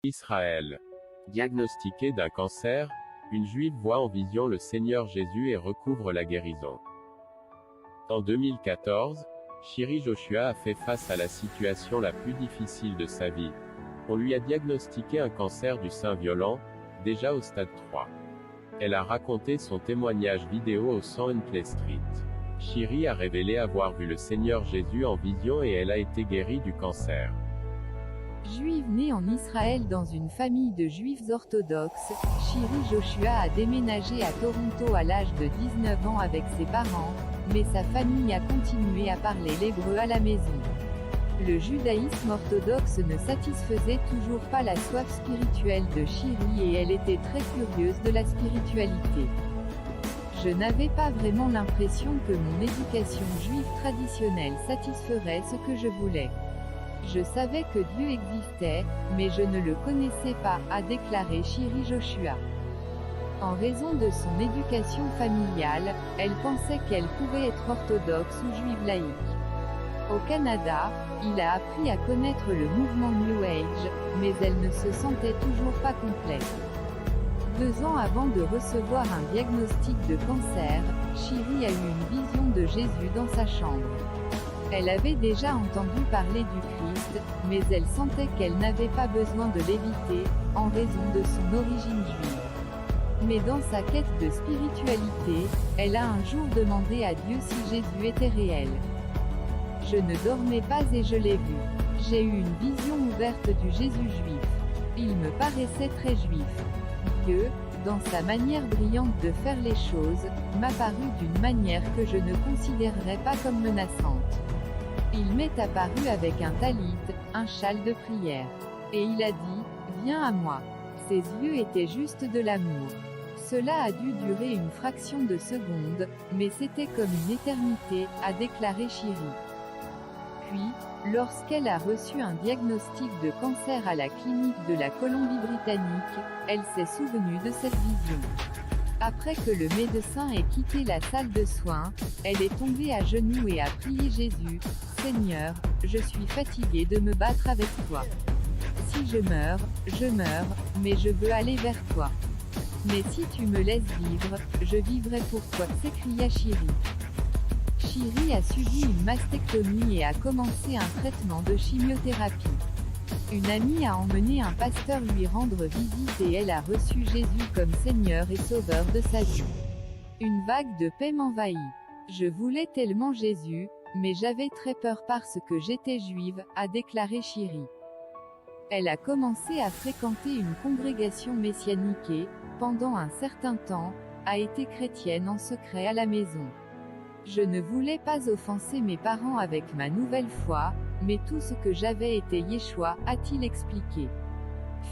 Israël. Diagnostiquée d'un cancer, une juive voit en vision le Seigneur Jésus et recouvre la guérison. En 2014, Shiri Joshua a fait face à la situation la plus difficile de sa vie. On lui a diagnostiqué un cancer du sein violent, déjà au stade 3. Elle a raconté son témoignage vidéo au 101 Clay Street. Shiri a révélé avoir vu le Seigneur Jésus en vision et elle a été guérie du cancer. Juive née en Israël dans une famille de juifs orthodoxes, Shiri Joshua a déménagé à Toronto à l'âge de 19 ans avec ses parents, mais sa famille a continué à parler l'hébreu à la maison. Le judaïsme orthodoxe ne satisfaisait toujours pas la soif spirituelle de Shiri et elle était très curieuse de la spiritualité. Je n'avais pas vraiment l'impression que mon éducation juive traditionnelle satisferait ce que je voulais. Je savais que Dieu existait, mais je ne le connaissais pas, a déclaré Shiri Joshua. En raison de son éducation familiale, elle pensait qu'elle pouvait être orthodoxe ou juive laïque. Au Canada, il a appris à connaître le mouvement New Age, mais elle ne se sentait toujours pas complète. 2 ans avant de recevoir un diagnostic de cancer, Shiri a eu une vision de Jésus dans sa chambre. Elle avait déjà entendu parler du Christ, mais elle sentait qu'elle n'avait pas besoin de l'éviter, en raison de son origine juive. Mais dans sa quête de spiritualité, elle a un jour demandé à Dieu si Jésus était réel. Je ne dormais pas et je l'ai vu. J'ai eu une vision ouverte du Jésus juif. Il me paraissait très juif. Dieu, dans sa manière brillante de faire les choses, m'apparut d'une manière que je ne considérerais pas comme menaçante. Il m'est apparu avec un talit, un châle de prière. Et il a dit, « Viens à moi ». Ses yeux étaient juste de l'amour. Cela a dû durer une fraction de seconde, mais c'était comme une éternité, a déclaré Shiri. Puis, lorsqu'elle a reçu un diagnostic de cancer à la clinique de la Colombie-Britannique, elle s'est souvenue de cette vision. Après que le médecin ait quitté la salle de soins, elle est tombée à genoux et a prié Jésus, « Seigneur, je suis fatiguée de me battre avec toi. Si je meurs, mais je veux aller vers toi. Mais si tu me laisses vivre, je vivrai pour toi », s'écria Shiri. Shiri a subi une mastectomie et a commencé un traitement de chimiothérapie. Une amie a emmené un pasteur lui rendre visite et elle a reçu Jésus comme Seigneur et Sauveur de sa vie. Une vague de paix m'envahit. Je voulais tellement Jésus, mais j'avais très peur parce que j'étais juive, a déclaré Shiri. Elle a commencé à fréquenter une congrégation messianique et, pendant un certain temps, a été chrétienne en secret à la maison. Je ne voulais pas offenser mes parents avec ma nouvelle foi, mais tout ce que j'avais était Yeshua, a-t-il expliqué.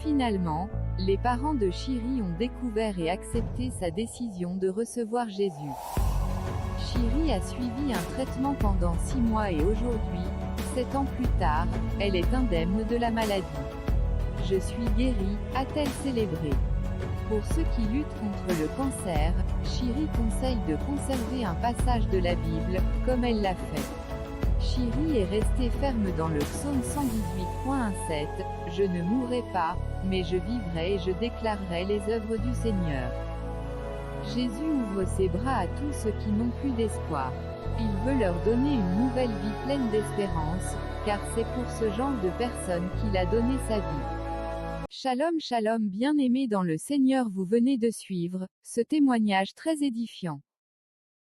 Finalement, les parents de Shiri ont découvert et accepté sa décision de recevoir Jésus. Shiri a suivi un traitement pendant 6 mois et aujourd'hui, 7 ans plus tard, elle est indemne de la maladie. Je suis guérie, a-t-elle célébré. Pour ceux qui luttent contre le cancer, Shiri conseille de conserver un passage de la Bible, comme elle l'a fait. Shiri est restée ferme dans le psaume 118.17, « Je ne mourrai pas, mais je vivrai et je déclarerai les œuvres du Seigneur ». Jésus ouvre ses bras à tous ceux qui n'ont plus d'espoir. Il veut leur donner une nouvelle vie pleine d'espérance, car c'est pour ce genre de personnes qu'il a donné sa vie. Shalom shalom bien-aimés dans le Seigneur, vous venez de suivre ce témoignage très édifiant.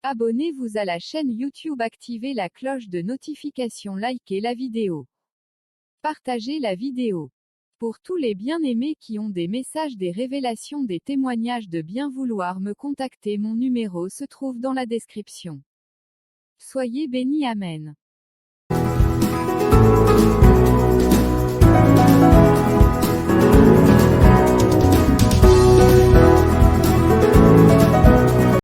Abonnez-vous à la chaîne YouTube, activez la cloche de notification, likez la vidéo. Partagez la vidéo. Pour tous les bien-aimés qui ont des messages, des révélations, des témoignages de bien vouloir me contacter, mon numéro se trouve dans la description. Soyez bénis, Amen.